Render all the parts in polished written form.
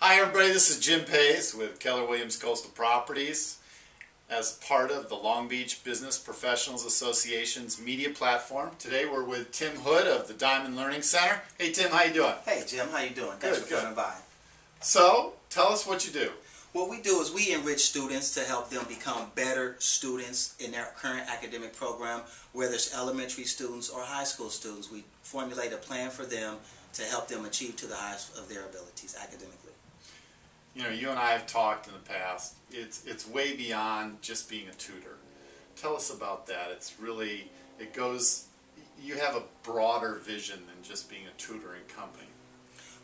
Hi everybody, this is Jim Pace with Keller Williams Coastal Properties as part of the Long Beach Business Professionals Association's media platform. Today we're with Tim Hood of the Diamond Learning Center. Hey Tim, how you doing? Hey Jim, how you doing? Thanks for coming by. So, tell us what you do. What we do is we enrich students to help them become better students in their current academic program, whether it's elementary students or high school students. We formulate a plan for them to help them achieve to the highest of their abilities academically. You know, you and I have talked in the past. It's way beyond just being a tutor. Tell us about that. It's really, you have a broader vision than just being a tutoring company.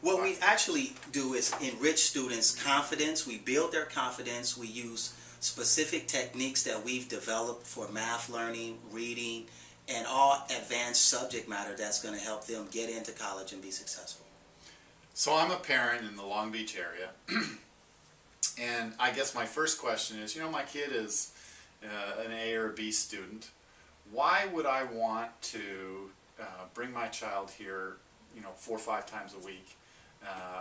What we actually do is enrich students' confidence. We build their confidence. We use specific techniques that we've developed for math learning, reading, and all advanced subject matter that's going to help them get into college and be successful. So I'm a parent in the Long Beach area, and I guess my first question is, my kid is an A or a B student. Why would I want to bring my child here, 4 or 5 times a week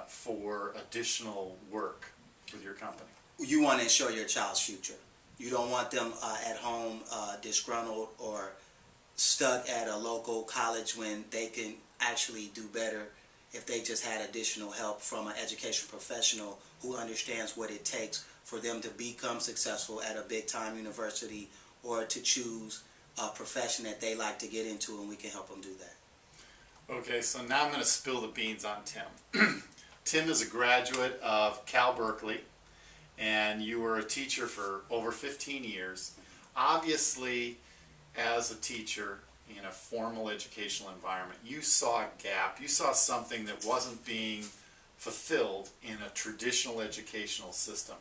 for additional work with your company? You want to ensure your child's future. You don't want them at home disgruntled or stuck at a local college when they can actually do better if they just had additional help from an education professional who understands what it takes for them to become successful at a big-time university or to choose a profession that they like to get into, and we can help them do that. Okay, so now I'm going to spill the beans on Tim. Tim is a graduate of Cal Berkeley, and you were a teacher for over 15 years. Obviously, as a teacher in a formal educational environment, you saw a gap, you saw something that wasn't being fulfilled in a traditional educational system.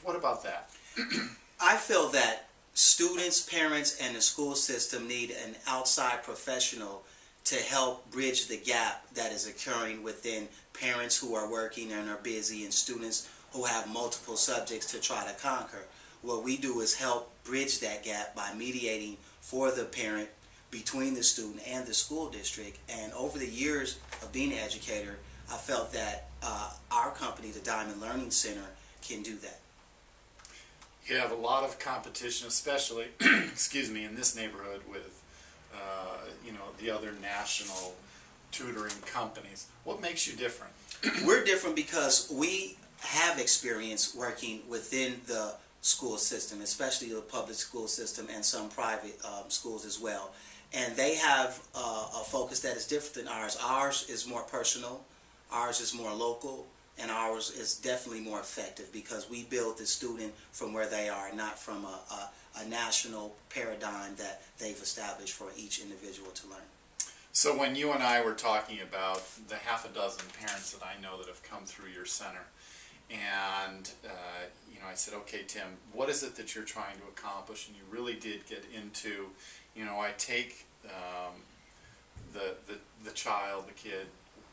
What about that? I feel that students, parents, and the school system need an outside professional to help bridge the gap that is occurring within parents who are working and are busy and students who have multiple subjects to try to conquer. What we do is help bridge that gap by mediating for the parent between the student and the school district. And over the years of being an educator, I felt that our company, the Diamond Learning Center, can do that. You have a lot of competition, especially, excuse me, in this neighborhood with, the other national tutoring companies. What makes you different? We're different because we have experience working within the school system, especially the public school system and some private schools as well. And they have a focus that is different than ours. Ours is more personal, ours is more local, and ours is definitely more effective because we build the student from where they are, not from a national paradigm that they've established for each individual to learn. So when you and I were talking about the half a dozen parents that I know that have come through your center, and I said, okay, Tim, what is it that you're trying to accomplish? And you really did get into, I take the child, the kid,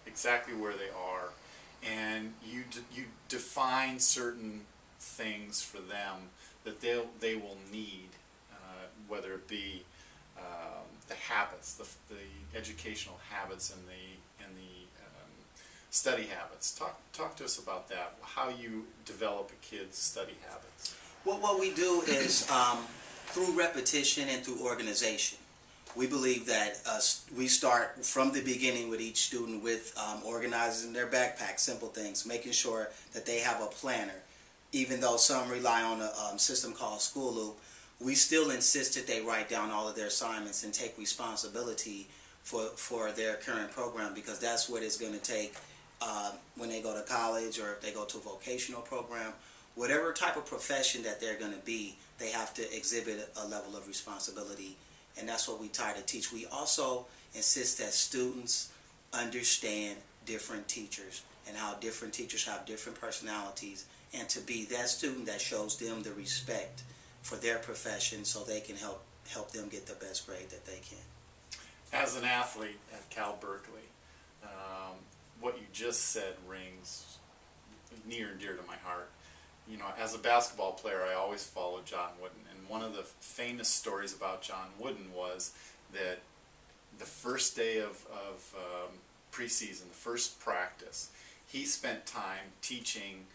exactly where they are, and you define certain things for them that they will need, whether it be the habits, the educational habits, and the study habits. Talk to us about that. How you develop a kid's study habits. Well, what we do is through repetition and through organization. We believe that we start from the beginning with each student with organizing their backpack, simple things, making sure that they have a planner. Even though some rely on a system called School Loop, we still insist that they write down all of their assignments and take responsibility for their current program, because that's what it's going to take when they go to college or if they go to a vocational program. Whatever type of profession that they're going to be, they have to exhibit a level of responsibility, and that's what we try to teach. We also insist that students understand different teachers and how different teachers have different personalities, and to be that student that shows them the respect for their profession so they can help them get the best grade that they can. As an athlete at Cal Berkeley, what you just said rings near and dear to my heart. As a basketball player, I always followed John Wooden, and one of the famous stories about John Wooden was that the first day of preseason, the first practice, he spent time teaching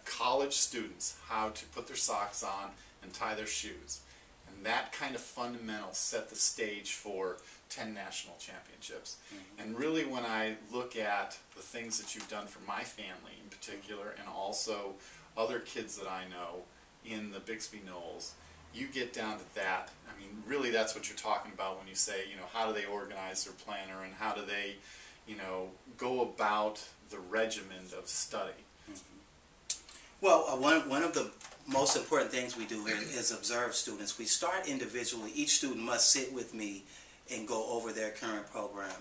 college students how to put their socks on and tie their shoes. And that kind of fundamental set the stage for 10 national championships. And really, when I look at the things that you've done for my family in particular, and also other kids that I know in the Bixby Knolls, you get down to that. I mean, really, that's what you're talking about when you say, how do they organize their planner, and how do they, go about the regimen of study. Well, one of the most important things we do here is observe students. We start individually. Each student must sit with me and go over their current program.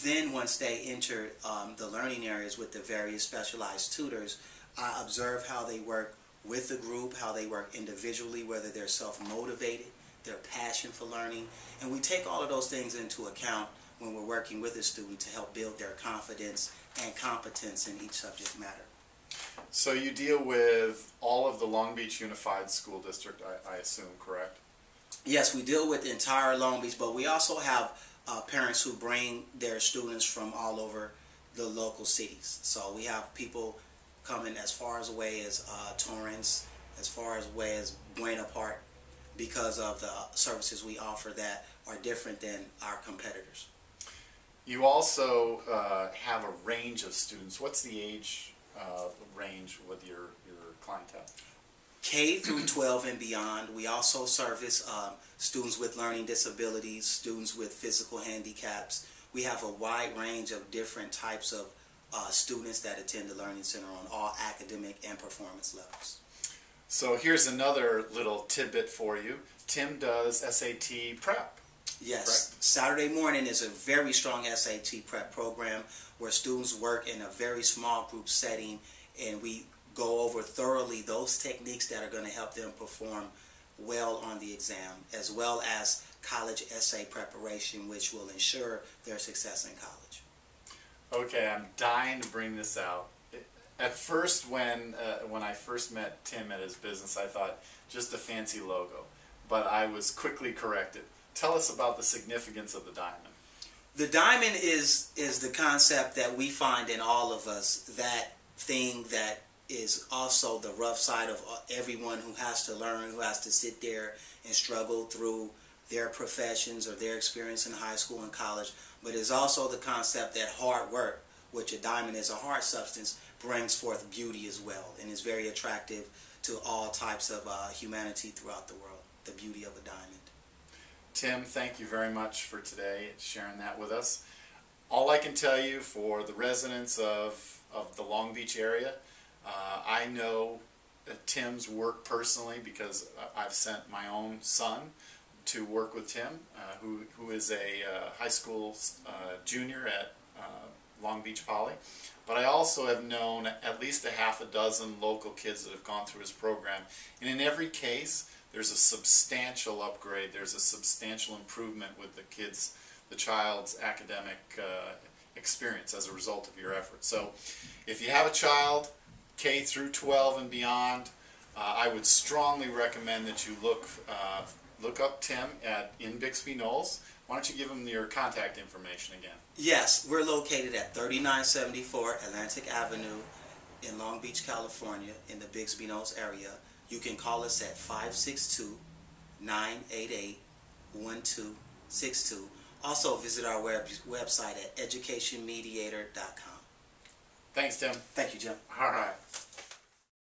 Then once they enter the learning areas with the various specialized tutors, I observe how they work with the group, how they work individually, whether they're self-motivated, their passion for learning. And we take all of those things into account when we're working with a student to help build their confidence and competence in each subject matter. So you deal with all of the Long Beach Unified School District, I assume, correct? Yes, we deal with the entire Long Beach, but we also have parents who bring their students from all over the local cities. So we have people coming as far away as Torrance, as far away as Buena Park, because of the services we offer that are different than our competitors. You also have a range of students. What's the age range with your clientele? K through 12 and beyond. We also service students with learning disabilities, students with physical handicaps. We have a wide range of different types of students that attend the Learning Center on all academic and performance levels. So here's another little tidbit for you. Tim does SAT prep. Yes, correct? Saturday morning is a very strong SAT prep program where students work in a very small group setting, and we go over thoroughly those techniques that are going to help them perform well on the exam, as well as college essay preparation, which will ensure their success in college. Okay, I'm dying to bring this out. At first, when I first met Tim at his business, I thought just a fancy logo, but I was quickly corrected. Tell us about the significance of the diamond. The diamond is the concept that we find in all of us, that thing that is also the rough side of everyone who has to learn, who has to sit there and struggle through their professions or their experience in high school and college, but is also the concept that hard work, which a diamond is a hard substance, brings forth beauty as well, and is very attractive to all types of humanity throughout the world, the beauty of a diamond. Tim, thank you very much for today, sharing that with us. All I can tell you for the residents of the Long Beach area, I know Tim's work personally because I've sent my own son to work with Tim, who is a high school junior at Long Beach Poly. But I also have known at least a half a dozen local kids that have gone through his program. And in every case, there's a substantial upgrade, there's a substantial improvement with the child's academic experience as a result of your efforts. So if you have a child, K through 12 and beyond, I would strongly recommend that you look up Tim in Bixby Knolls. Why don't you give him your contact information again? Yes, we're located at 3974 Atlantic Avenue in Long Beach, California, in the Bixby Knolls area. You can call us at 562-988-1262. Also visit our website at educationmediator.com. Thanks, Tim. Thank you, Jim. All right.